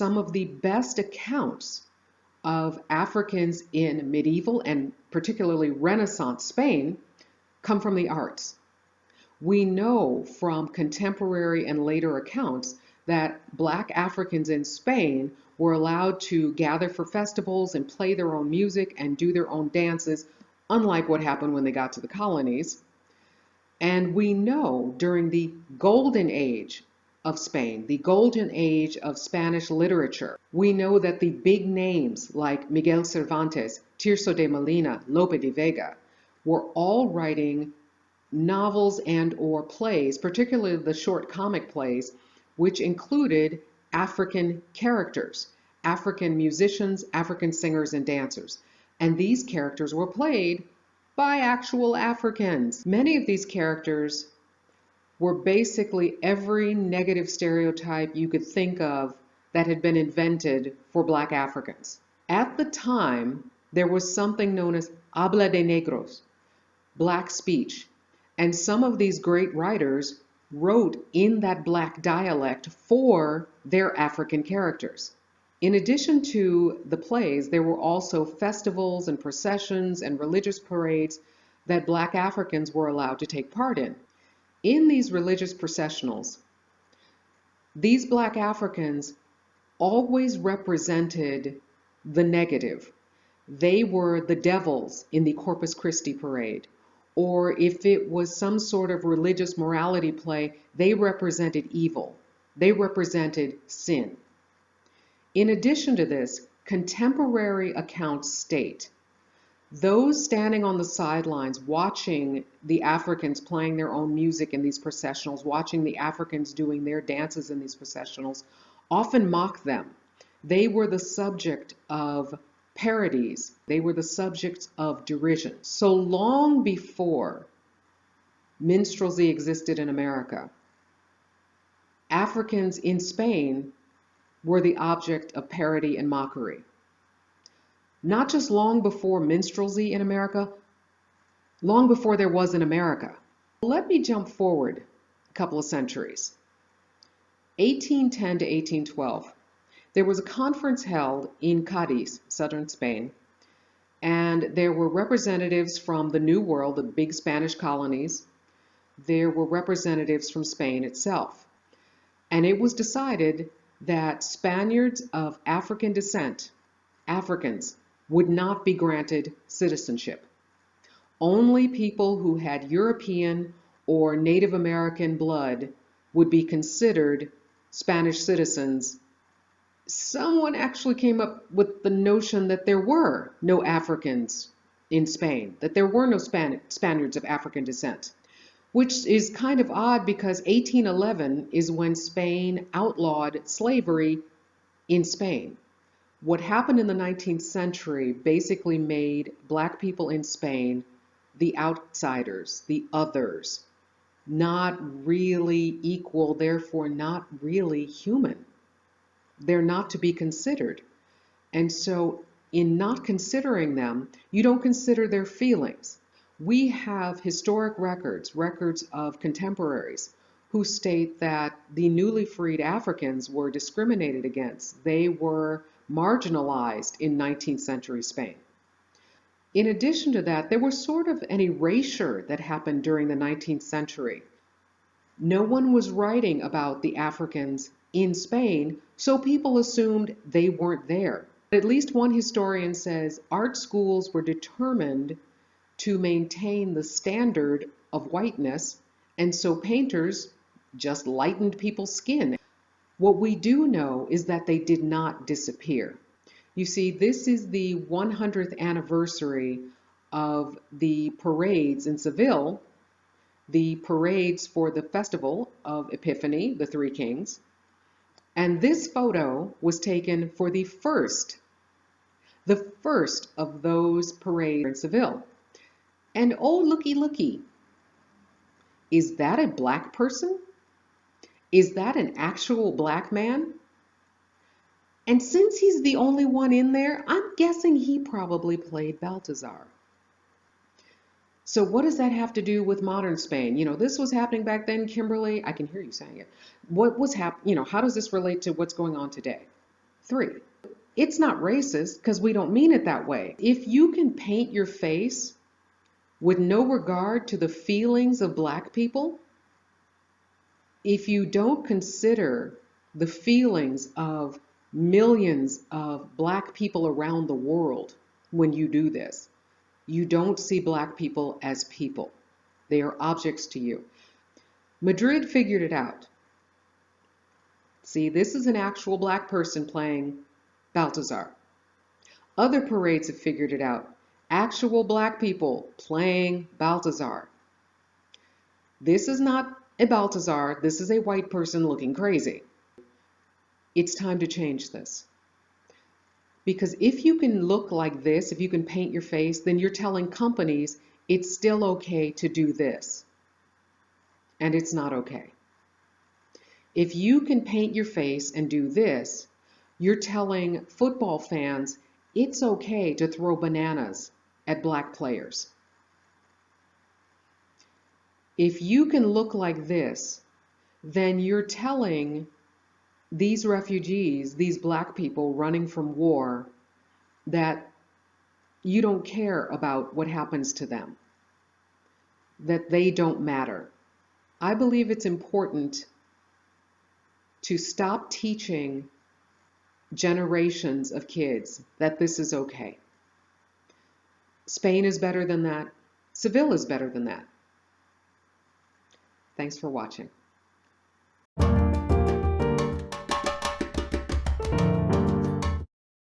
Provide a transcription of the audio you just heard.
some of the best accounts of Africans in medieval and particularly Renaissance Spain come from the arts. We know from contemporary and later accounts that Black Africans in Spain were allowed to gather for festivals and play their own music and do their own dances, unlike what happened when they got to the colonies. And we know during the Golden Age of Spain, the Golden Age of Spanish literature, we know that the big names like Miguel Cervantes, Tirso de Molina, Lope de Vega, were all writing novels and or plays, particularly the short comic plays, which included African characters, African musicians, African singers and dancers. And these characters were played by actual Africans. Many of these characters were basically every negative stereotype you could think of that had been invented for Black Africans. At the time, there was something known as habla de negros, Black speech. And some of these great writers wrote in that Black dialect for their African characters. In addition to the plays, there were also festivals and processions and religious parades that Black Africans were allowed to take part in. In these religious processionals, these Black Africans always represented the negative. They were the devils in the Corpus Christi parade. Or if it was some sort of religious morality play, they represented evil. They represented sin. In addition to this, contemporary accounts state those standing on the sidelines watching the Africans playing their own music in these processionals, watching the Africans doing their dances in these processionals, often mocked them. They were the subject of parodies. They were the subjects of derision. So long before minstrelsy existed in America, Africans in Spain were the object of parody and mockery. Not just long before minstrelsy in America, long before there was in America. Let me jump forward a couple of centuries. 1810 to 1812. There was a conference held in Cadiz, southern Spain, and there were representatives from the New World, the big Spanish colonies. There were representatives from Spain itself. And it was decided that Spaniards of African descent, Africans, would not be granted citizenship. Only people who had European or Native American blood would be considered Spanish citizens. Someone actually came up with the notion that there were no Africans in Spain, that there were no Spaniards of African descent, which is kind of odd because 1811 is when Spain outlawed slavery in Spain. What happened in the 19th century basically made Black people in Spain the outsiders, the others, not really equal, therefore not really human. They're not to be considered. And so in not considering them, you don't consider their feelings. We have historic records of contemporaries who state that the newly freed Africans were discriminated against. They were marginalized in 19th century Spain. In addition to that, there was sort of an erasure that happened during the 19th century. No one was writing about the Africans in Spain, so people assumed they weren't there. At least one historian says art schools were determined to maintain the standard of whiteness, and so painters just lightened people's skin. What we do know is that they did not disappear. You see, this is the 100th anniversary of the parades in Seville, the parades for the festival of Epiphany, the Three Kings. And this photo was taken for the first of those parades in Seville. And oh, looky, is that a Black person? Is that an actual Black man? And since he's the only one in there, I'm guessing he probably played Balthazar. So what does that have to do with modern Spain? You know, this was happening back then, Kimberly. I can hear you saying it. What was happening? You know, how does this relate to what's going on today? 3. It's not racist because we don't mean it that way. If you can paint your face with no regard to the feelings of Black people, if you don't consider the feelings of millions of Black people around the world when you do this, you don't see Black people as people. They are objects to you. Madrid figured it out. See, this is an actual Black person playing Balthazar. Other parades have figured it out. Actual Black people playing Balthazar. This is not a Balthazar. This is a white person looking crazy. It's time to change this. Because if you can look like this, if you can paint your face, then you're telling companies it's still okay to do this. And it's not okay. If you can paint your face and do this, you're telling football fans it's okay to throw bananas at Black players. If you can look like this, then you're telling these refugees, these Black people running from war, that you don't care about what happens to them, that they don't matter. I believe it's important to stop teaching generations of kids that this is okay. Spain is better than that. Seville is better than that. Thanks for watching.